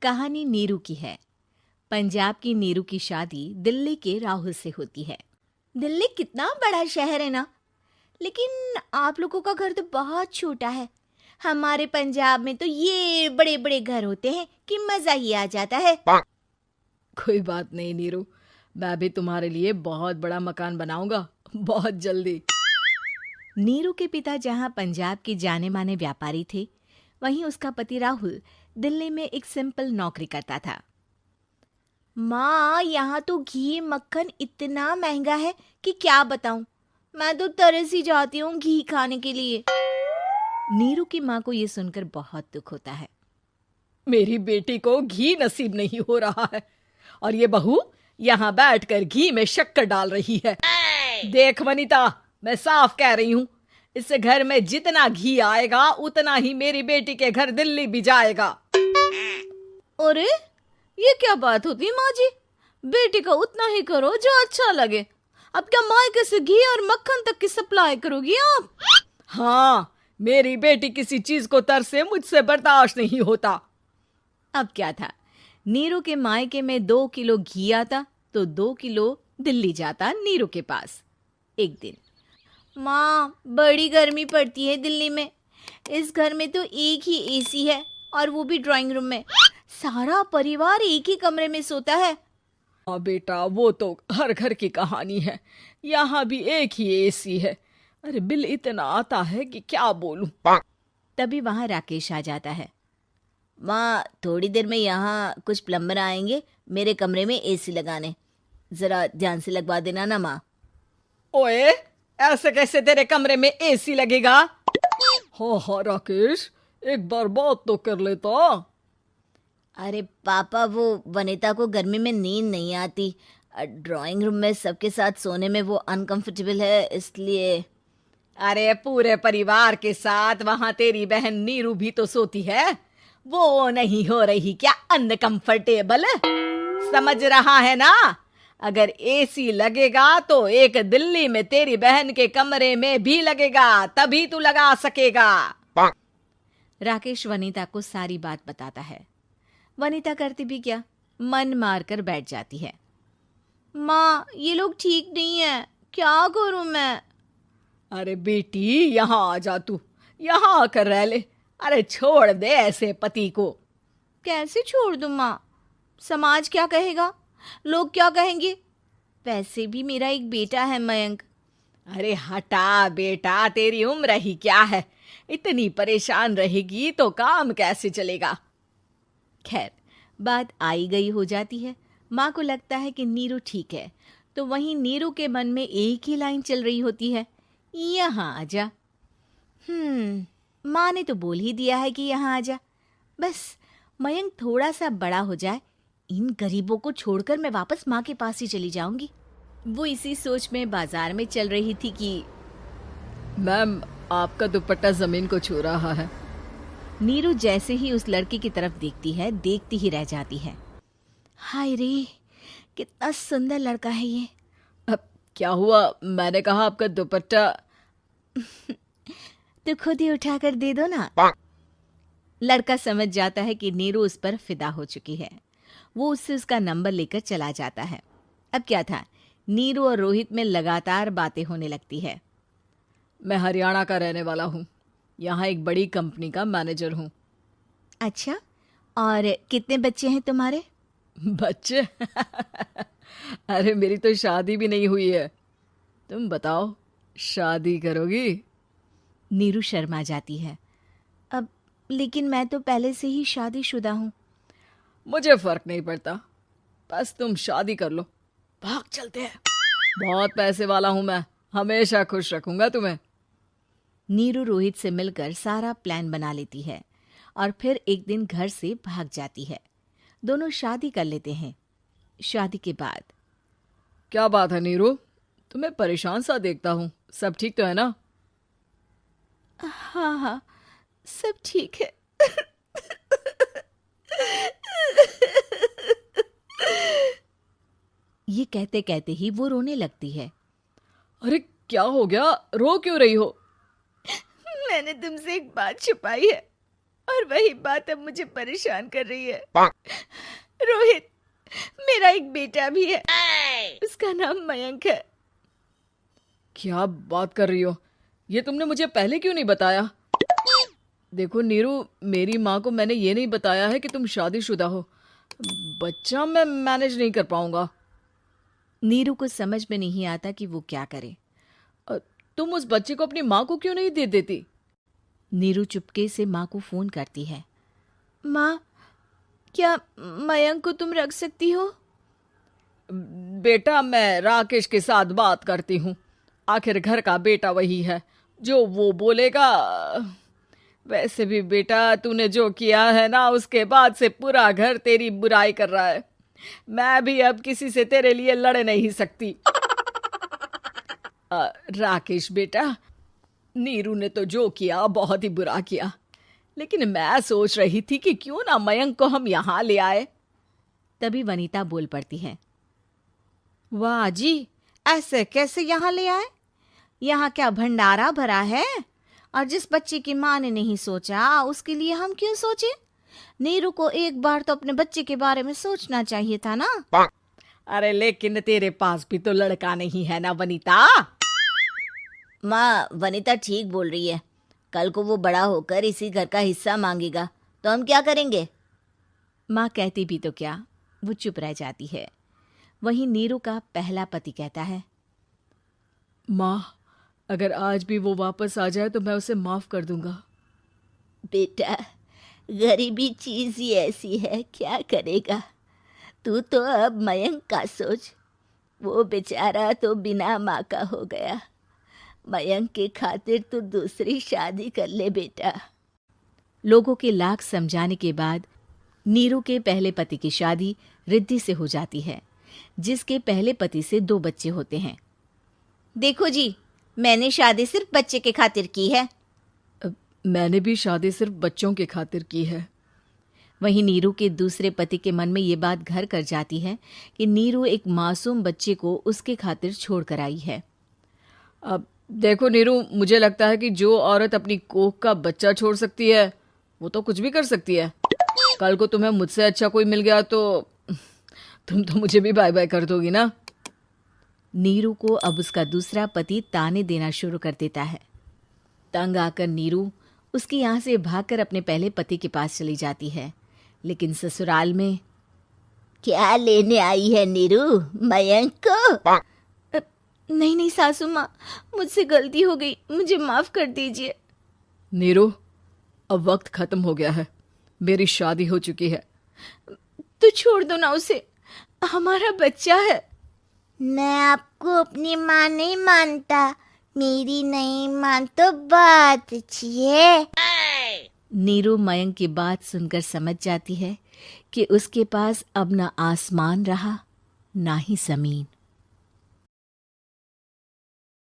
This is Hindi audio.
कहानी नीरू की है। पंजाब की नीरू की शादी दिल्ली के राहुल से होती है। दिल्ली कितना बड़ा शहर है ना, लेकिन आप लोगों का घर तो बहुत छोटा है। हमारे पंजाब में तो ये बड़े बड़े घर होते हैं कि मजा ही आ जाता है। कोई बात नहीं नीरू, मैं भी तुम्हारे लिए बहुत बड़ा मकान बनाऊंगा बहुत जल्दी। नीरू के पिता जहाँ पंजाब के जाने माने व्यापारी थे, वहीं उसका पति राहुल दिल्ली में एक सिंपल नौकरी करता था। माँ, यहाँ तो घी मक्खन इतना महंगा है कि क्या बताऊं। मैं तो तरस ही जाती हूँ घी खाने के लिए। नीरू की माँ को ये सुनकर बहुत दुख होता है। मेरी बेटी को घी नसीब नहीं हो रहा है और ये बहू यहाँ बैठकर घी में शक्कर डाल रही है। देख वनिता, मैं साफ कह रही हूँ, इस घर में जितना घी आएगा उतना ही मेरी बेटी के घर दिल्ली भी जाएगा। अरे ये क्या बात होती है माँ जी? बेटी का उतना ही करो जो अच्छा लगे। अब क्या मायके से घी और मक्खन तक की सप्लाई करोगी आप? हाँ, मेरी बेटी किसी चीज को तरसे मुझसे बर्दाश्त नहीं होता। अब क्या था, नीरू के मायके में 2 किलो घी आता तो 2 किलो दिल्ली जाता नीरू के पास। एक दिन, माँ बड़ी गर्मी पड़ती है दिल्ली में। इस घर में तो एक ही एसी है और वो भी ड्राइंग रूम में। सारा परिवार एक ही कमरे में सोता है। हाँ बेटा, वो तो हर घर की कहानी है। यहाँ भी एक ही एसी है। अरे बिल इतना आता है कि क्या बोलूं। तभी वहां राकेश आ जाता है। माँ, थोड़ी देर में यहाँ कुछ प्लम्बर आएंगे मेरे कमरे में एसी लगाने। जरा ध्यान से लगवा देना ना माँ। ओए, ऐसे कैसे तेरे कमरे में एसी लगेगा? हाँ राकेश, एक बार बात तो कर लेता। अरे पापा, वो वनिता को गर्मी में नींद नहीं आती। ड्राइंग रूम में सबके साथ सोने में वो अनकंफर्टेबल है, इसलिए। अरे पूरे परिवार के साथ वहां तेरी बहन नीरू भी तो सोती है। वो नहीं हो रही क्या अनकंफर्टेबल? समझ रहा है ना? अगर एसी लगेगा तो एक दिल्ली में तेरी बहन के कमरे में भी लगेगा, तभी तू लगा सकेगा। राकेश वनिता को सारी बात बताता है। वनिता करती भी क्या, मन मारकर बैठ जाती है। माँ, ये लोग ठीक नहीं है, क्या करूं मैं? अरे बेटी, यहाँ आ जा, तू यहाँ आकर रह ले। अरे छोड़ दे ऐसे पति को। कैसे छोड़ दूं माँ? समाज क्या कहेगा, लोग क्या कहेंगे? वैसे भी मेरा एक बेटा है मयंक। अरे हटा बेटा, तेरी उम्र ही क्या है, इतनी परेशान रहेगी तो काम कैसे चलेगा। खैर, बात आई गई हो जाती है। माँ को लगता है कि नीरू ठीक है, तो वहीं नीरू के मन में एक ही लाइन चल रही होती है, यहाँ आजा। माँ ने तो बोल ही दिया है कि यहाँ आजा। बस मयंक थोड़ा सा बड़ा हो जाए, इन गरीबों को छोड़कर मैं वापस माँ के पास ही चली जाऊंगी। वो इसी सोच में बाजार में चल रही थी कि मैम, आपका दुपट्टा जमीन को छू रहा है। नीरू जैसे ही उस लड़की की तरफ देखती है, देखती ही रह जाती है। हाय रे, कितना सुंदर लड़का है ये। अब क्या हुआ? मैंने कहा आपका दुपट्टा। तो खुद ही उठाकर दे दो ना। लड़का समझ जाता है कि नीरू उस पर फिदा हो चुकी है। वो उससे उसका नंबर लेकर चला जाता है। अब क्या था, नीरू और रोहित में लगातार बातें होने लगती है। मैं हरियाणा का रहने वाला हूँ, यहाँ एक बड़ी कंपनी का मैनेजर हूँ। अच्छा, और कितने बच्चे हैं तुम्हारे? बच्चे? अरे मेरी तो शादी भी नहीं हुई है। तुम बताओ, शादी करोगी? नीरू शर्मा जाती है। अब लेकिन मैं तो पहले से ही शादीशुदा हूँ। मुझे फर्क नहीं पड़ता, बस तुम शादी कर लो, भाग चलते हैं। बहुत पैसे वाला हूँ मैं, हमेशा खुश रखूंगा तुम्हें। नीरू रोहित से मिलकर सारा प्लान बना लेती है और फिर एक दिन घर से भाग जाती है। दोनों शादी कर लेते हैं। शादी के बाद, क्या बात है नीरू, तुम्हें परेशान सा देखता हूँ, सब ठीक तो है ना? हाँ हाँ, सब ठीक है। ये कहते कहते ही वो रोने लगती है। अरे क्या हो गया, रो क्यों रही हो? मैंने तुमसे एक बात छुपाई है। और वही बात अब मुझे परेशान कर रही है। रोहित, मेरा एक बेटा भी है, उसका नाम मयंक है। क्या बात कर रही हो? ये तुमने मुझे पहले क्यों नहीं बताया? देखो नीरू, मेरी माँ को मैंने ये नहीं बताया है कि तुम शादीशुदा हो। बच्चा मैं मैनेज नहीं कर पाऊंगा। नीरू को समझ में नहीं आता कि वो क्या करे। तुम उस बच्चे को अपनी माँ को क्यों नहीं दे देती? नीरू चुपके से माँ को फोन करती है। माँ, क्या मयंक को तुम रख सकती हो? बेटा, मैं राकेश के साथ बात करती हूँ। आखिर घर का बेटा वही है, जो वो बोलेगा। वैसे भी बेटा, तूने जो किया है ना, उसके बाद से पूरा घर तेरी बुराई कर रहा है। मैं भी अब किसी से तेरे लिए लड़ नहीं सकती। राकेश बेटा, नीरू ने तो जो किया बहुत ही बुरा किया, लेकिन मैं सोच रही थी कि क्यों ना मयंक को हम यहाँ ले आए। तभी वनीता बोल पड़ती है। वाह जी, ऐसे कैसे यहाँ ले आए? यहाँ क्या भंडारा भरा है? और जिस बच्चे की माँ ने नहीं सोचा, उसके लिए हम क्यों सोचे? नीरू को एक बार तो अपने बच्चे के बारे में सोचना चाहिए था ना। अरे लेकिन तेरे पास भी तो लड़का नहीं है ना वनीता। माँ, वनीता ठीक बोल रही है। कल को वो बड़ा होकर इसी घर का हिस्सा मांगेगा तो हम क्या करेंगे? माँ कहती भी तो क्या, वो चुप रह जाती है। वहीं नीरू का पहला पति कहता है। माँ, अगर आज भी वो वापस आ जाए तो मैं उसे माफ कर दूंगा। बेटा, गरीबी चीज ही ऐसी है, क्या करेगा। तू तो अब मयंक का सोच। वो बेचारा तो बिना माँ का हो गया। मयंक के खातिर तू दूसरी शादी कर ले बेटा। लोगों के लाख समझाने के बाद नीरू के पहले पति की शादी रिद्धि से हो जाती है, जिसके पहले पति से 2 बच्चे होते हैं। देखो जी, मैंने शादी सिर्फ बच्चे के खातिर की है। मैंने भी शादी सिर्फ बच्चों के खातिर की है। वहीं नीरू के दूसरे पति के मन में ये बात घर कर जाती है कि नीरू एक मासूम बच्चे को उसके खातिर छोड़ कर आई है। अब देखो नीरू, मुझे लगता है कि जो औरत अपनी कोख का बच्चा छोड़ सकती है, वो तो कुछ भी कर सकती है। कल को तुम्हें मुझसे अच्छा कोई मिल गया तो तुम तो मुझे भी बाय बाय कर दोगी ना। नीरू को अब उसका दूसरा पति ताने देना शुरू कर देता है। तंग आकर नीरू उसके यहाँ से भागकर अपने पहले पति के पास चली जाती है, लेकिन ससुराल में क्या लेने आई है नीरू, मयंक को? नहीं नहीं सासू माँ, मुझसे गलती हो गई, मुझे माफ कर दीजिए। नीरू, अब वक्त खत्म हो गया है, मेरी शादी हो चुकी है। तो छोड़ दो ना उसे, हमारा बच्चा है। मैं आपको अपनी माँ नहीं मानता, मेरी नहीं मान तो बात अच्छी है। नीरू मयंक की बात सुनकर समझ जाती है कि उसके पास अब ना आसमान रहा ना ही जमीन।